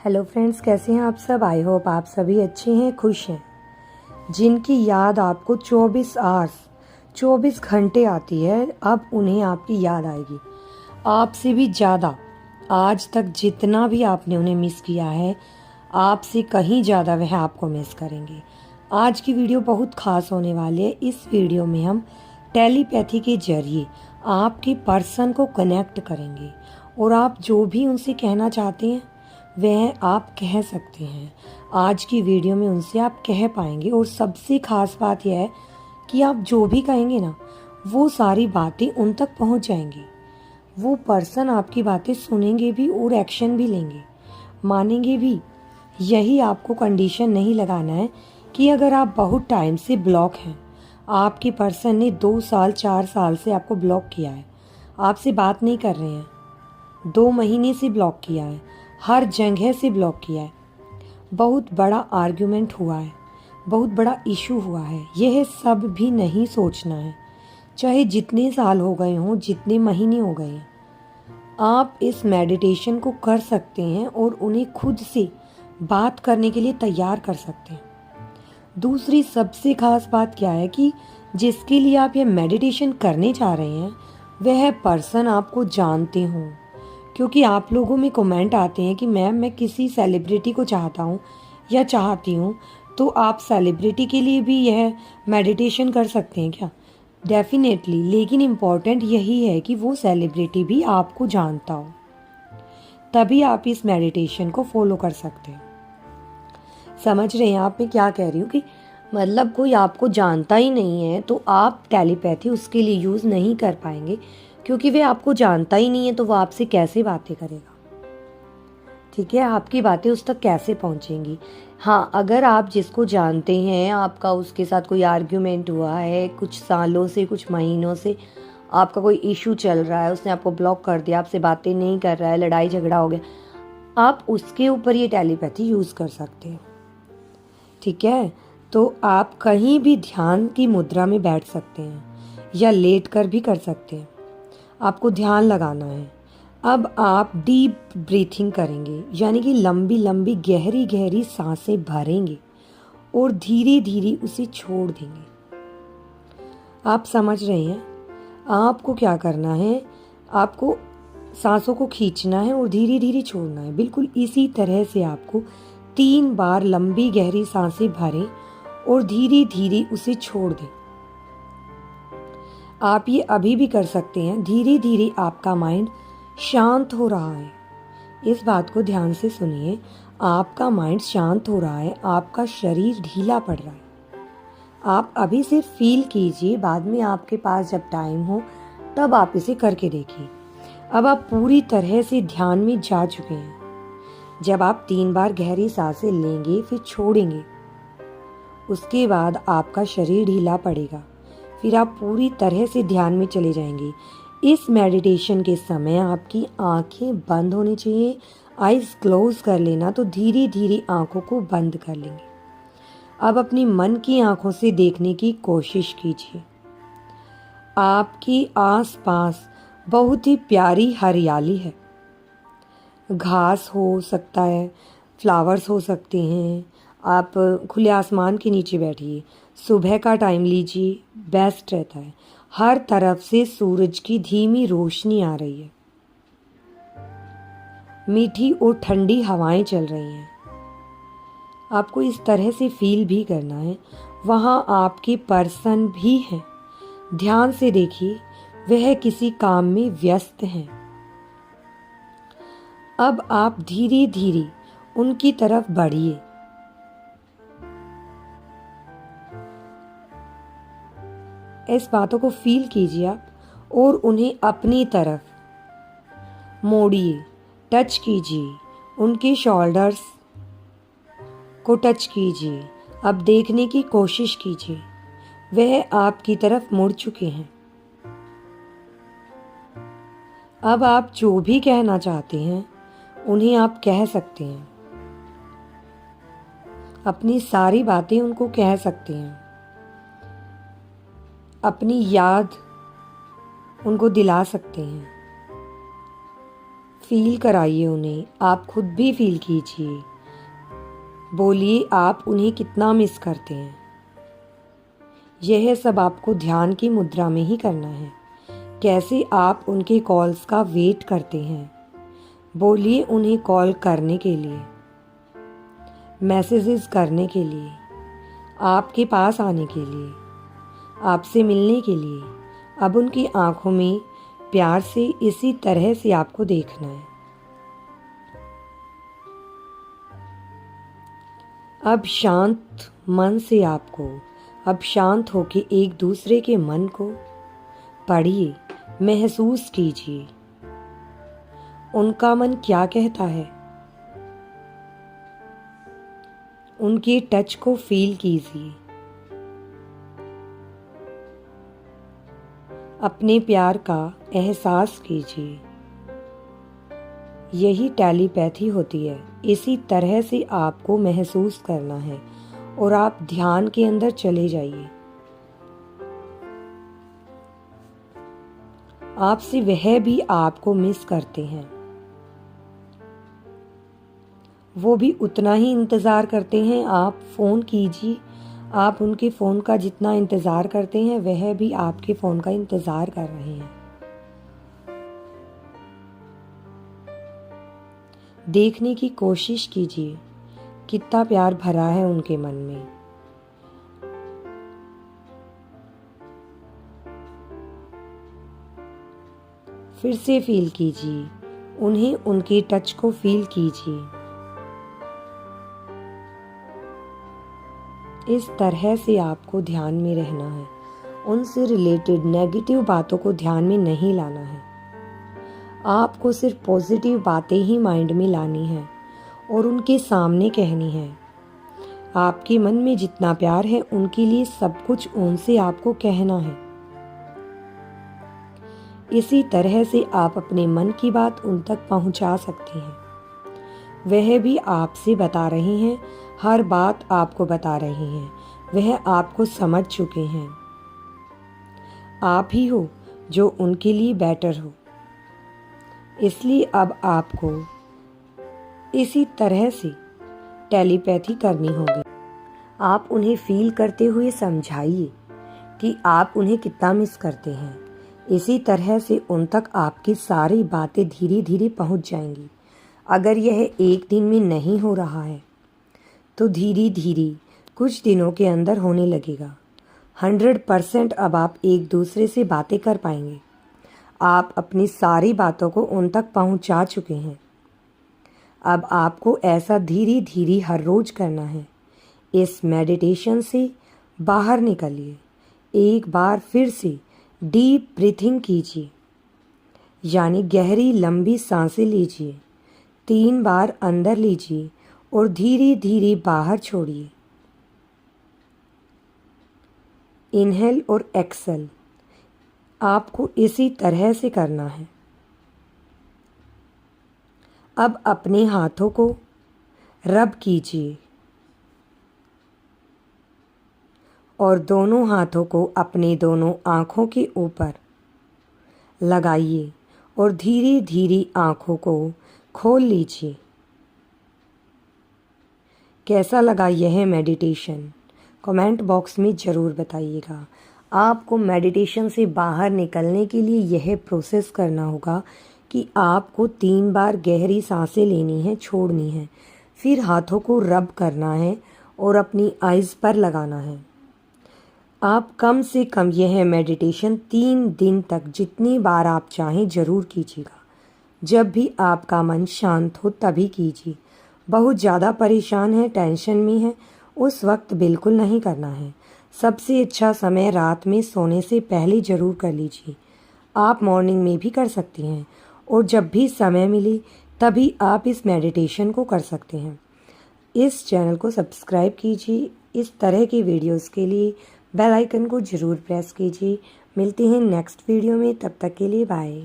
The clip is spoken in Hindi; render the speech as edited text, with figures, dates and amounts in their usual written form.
हेलो फ्रेंड्स, कैसे हैं आप सब। आई होप आप सभी अच्छे हैं, खुश हैं। जिनकी याद आपको 24 घंटे आती है, अब उन्हें आपकी याद आएगी आपसे भी ज़्यादा। आज तक जितना भी आपने उन्हें मिस किया है, आपसे कहीं ज़्यादा वह आपको मिस करेंगे। आज की वीडियो बहुत ख़ास होने वाली है। इस वीडियो में हम टेलीपैथी के जरिए आपके पर्सन को कनेक्ट करेंगे और आप जो भी उनसे कहना चाहते हैं वह आप कह सकते हैं। आज की वीडियो में उनसे आप कह पाएंगे और सबसे ख़ास बात यह है कि आप जो भी कहेंगे ना, वो सारी बातें उन तक पहुंच जाएंगी। वो पर्सन आपकी बातें सुनेंगे भी और एक्शन भी लेंगे, मानेंगे भी। यही आपको कंडीशन नहीं लगाना है कि अगर आप बहुत टाइम से ब्लॉक हैं, आपके पर्सन ने 2 साल 4 साल से आपको ब्लॉक किया है, आपसे बात नहीं कर रहे हैं, 2 महीने से ब्लॉक किया है, हर जगह से ब्लॉक किया है, बहुत बड़ा आर्ग्यूमेंट हुआ है, बहुत बड़ा इशू हुआ है, यह सब भी नहीं सोचना है। चाहे जितने साल हो गए हों, जितने महीने हो गए हैं, आप इस मेडिटेशन को कर सकते हैं और उन्हें खुद से बात करने के लिए तैयार कर सकते हैं। दूसरी सबसे खास बात क्या है कि जिसके लिए आप ये मेडिटेशन करने जा रहे हैं वह पर्सन आपको जानते हों। क्योंकि आप लोगों में कमेंट आते हैं कि मैम मैं किसी सेलिब्रिटी को चाहता हूँ या चाहती हूँ, तो आप सेलिब्रिटी के लिए भी यह मेडिटेशन कर सकते हैं क्या? डेफिनेटली, लेकिन इम्पॉर्टेंट यही है कि वो सेलिब्रिटी भी आपको जानता हो, तभी आप इस मेडिटेशन को फॉलो कर सकते हैं। समझ रहे हैं आप मैं क्या कह रही हूँ? कि मतलब कोई आपको जानता ही नहीं है तो आप टेलीपैथी उसके लिए यूज़ नहीं कर पाएंगे, क्योंकि वे आपको जानता ही नहीं है तो वो आपसे कैसे बातें करेगा। ठीक है, आपकी बातें उस तक कैसे पहुंचेंगी? हाँ, अगर आप जिसको जानते हैं, आपका उसके साथ कोई आर्ग्यूमेंट हुआ है कुछ सालों से, कुछ महीनों से, आपका कोई इशू चल रहा है, उसने आपको ब्लॉक कर दिया, आपसे बातें नहीं कर रहा है, लड़ाई झगड़ा हो गया, आप उसके ऊपर ये टेलीपैथी यूज़ कर सकते हैं। ठीक है, तो आप कहीं भी ध्यान की मुद्रा में बैठ सकते हैं या लेट कर भी कर सकते हैं। आपको ध्यान लगाना है। अब आप डीप ब्रीथिंग करेंगे, यानी कि लंबी लंबी गहरी गहरी सांसें भरेंगे और धीरे धीरे उसे छोड़ देंगे। आप समझ रहे हैं? आपको क्या करना है, आपको सांसों को खींचना है और धीरे धीरे छोड़ना है। बिल्कुल इसी तरह से आपको 3 बार लंबी गहरी सांसें भरें और धीरे धीरे उसे छोड़ दें। आप ये अभी भी कर सकते हैं। धीरे धीरे आपका माइंड शांत हो रहा है। इस बात को ध्यान से सुनिए, आपका माइंड शांत हो रहा है, आपका शरीर ढीला पड़ रहा है। आप अभी सिर्फ फील कीजिए, बाद में आपके पास जब टाइम हो तब आप इसे करके देखिए। अब आप पूरी तरह से ध्यान में जा चुके हैं। जब आप 3 बार गहरी सांसें लेंगे फिर छोड़ेंगे, उसके बाद आपका शरीर ढीला पड़ेगा, फिर आप पूरी तरह से ध्यान में चले जाएंगे। इस मेडिटेशन के समय आपकी आंखें बंद होनी चाहिए, आइज़ क्लोज कर लेना। तो धीरे धीरे आंखों को बंद कर लेंगे। अब अपनी मन की आंखों से देखने की कोशिश कीजिए। आपके आसपास बहुत ही प्यारी हरियाली है। घास हो सकता है, फ्लावर्स हो सकते हैं। आप खुले आसमान के नीचे बैठिए, सुबह का टाइम लीजिए, बेस्ट रहता है। हर तरफ से सूरज की धीमी रोशनी आ रही है, मीठी और ठंडी हवाएं चल रही हैं। आपको इस तरह से फील भी करना है। वहाँ आपके पर्सन भी हैं, ध्यान से देखिए, वह किसी काम में व्यस्त हैं। अब आप धीरे धीरे उनकी तरफ बढ़िए। इस बातों को फील कीजिए आप और उन्हें अपनी तरफ मोड़िए, टच कीजिए, उनके शोल्डर्स को टच कीजिए। अब देखने की कोशिश कीजिए, वह आपकी तरफ मुड़ चुके हैं। अब आप जो भी कहना चाहते हैं उन्हें आप कह सकते हैं। अपनी सारी बातें उनको कह सकते हैं, अपनी याद उनको दिला सकते हैं। फील कराइए उन्हें, आप खुद भी फील कीजिए। बोलिए आप उन्हें कितना मिस करते हैं। यह सब आपको ध्यान की मुद्रा में ही करना है। कैसे आप उनके कॉल्स का वेट करते हैं। बोलिए उन्हें कॉल करने के लिए, मैसेजेस करने के लिए, आपके पास आने के लिए, आपसे मिलने के लिए। अब उनकी आंखों में प्यार से इसी तरह से आपको देखना है। अब शांत मन से आपको अब शांत होके एक दूसरे के मन को पढ़िए, महसूस कीजिए उनका मन क्या कहता है। उनके टच को फील कीजिए। अपने प्यार का एहसास कीजिए। यही टेलीपैथी होती है। इसी तरह से आपको महसूस करना है और आप ध्यान के अंदर चले जाइए। आपसे वह भी आपको मिस करते हैं। वो भी उतना ही इंतज़ार करते हैं। आप फ़ोन कीजिए। आप उनके फ़ोन का जितना इंतज़ार करते हैं वह भी आपके फ़ोन का इंतज़ार कर रहे हैं। देखने की कोशिश कीजिए कितना प्यार भरा है उनके मन में। फिर से फील कीजिए उन्हें, उनके टच को फील कीजिए। इस तरह से आपको ध्यान में रहना है। उनसे रिलेटेड नेगेटिव बातों को ध्यान में नहीं लाना है। आपको सिर्फ पॉजिटिव बातें ही माइंड में लानी है और उनके सामने कहनी है। आपके मन में जितना प्यार है उनके लिए सब कुछ उनसे आपको कहना है। इसी तरह से आप अपने मन की बात उन तक पहुंचा सकते हैं। वह भी आपसे बता रहे हैं, हर बात आपको बता रहे हैं। वह आपको समझ चुके हैं। आप ही हो जो उनके लिए बेटर हो। इसलिए अब आपको इसी तरह से टेलीपैथी करनी होगी। आप उन्हें फील करते हुए समझाइए कि आप उन्हें कितना मिस करते हैं। इसी तरह से उन तक आपकी सारी बातें धीरे धीरे पहुंच जाएंगी। अगर यह एक दिन में नहीं हो रहा है तो धीरे धीरे कुछ दिनों के अंदर होने लगेगा। 100% अब आप एक दूसरे से बातें कर पाएंगे। आप अपनी सारी बातों को उन तक पहुंचा चुके हैं। अब आपको ऐसा धीरे धीरे हर रोज करना है। इस मेडिटेशन से बाहर निकलिए। एक बार फिर से डीप ब्रीथिंग कीजिए, यानी गहरी लंबी सांसें लीजिए। 3 बार अंदर लीजिए और धीरे धीरे बाहर छोड़िए। इनहेल और एक्सेल आपको इसी तरह से करना है। अब अपने हाथों को रब कीजिए और दोनों हाथों को अपने दोनों आँखों के ऊपर लगाइए और धीरे धीरे आँखों को खोल लीजिए। कैसा लगा यह मेडिटेशन? कमेंट बॉक्स में ज़रूर बताइएगा। आपको मेडिटेशन से बाहर निकलने के लिए यह प्रोसेस करना होगा कि आपको 3 बार गहरी सांसें लेनी है, छोड़नी है, फिर हाथों को रब करना है और अपनी आइज़ पर लगाना है। आप कम से कम यह मेडिटेशन 3 दिन तक जितनी बार आप चाहें ज़रूर कीजिएगा। जब भी आपका मन शांत हो तभी कीजिए। बहुत ज़्यादा परेशान है, टेंशन में है, उस वक्त बिल्कुल नहीं करना है। सबसे अच्छा समय रात में सोने से पहले ज़रूर कर लीजिए। आप मॉर्निंग में भी कर सकती हैं और जब भी समय मिले तभी आप इस मेडिटेशन को कर सकते हैं। इस चैनल को सब्सक्राइब कीजिए। इस तरह की वीडियोस के लिए बेल आइकन को ज़रूर प्रेस कीजिए। मिलते हैं नेक्स्ट वीडियो में, तब तक के लिए बाय।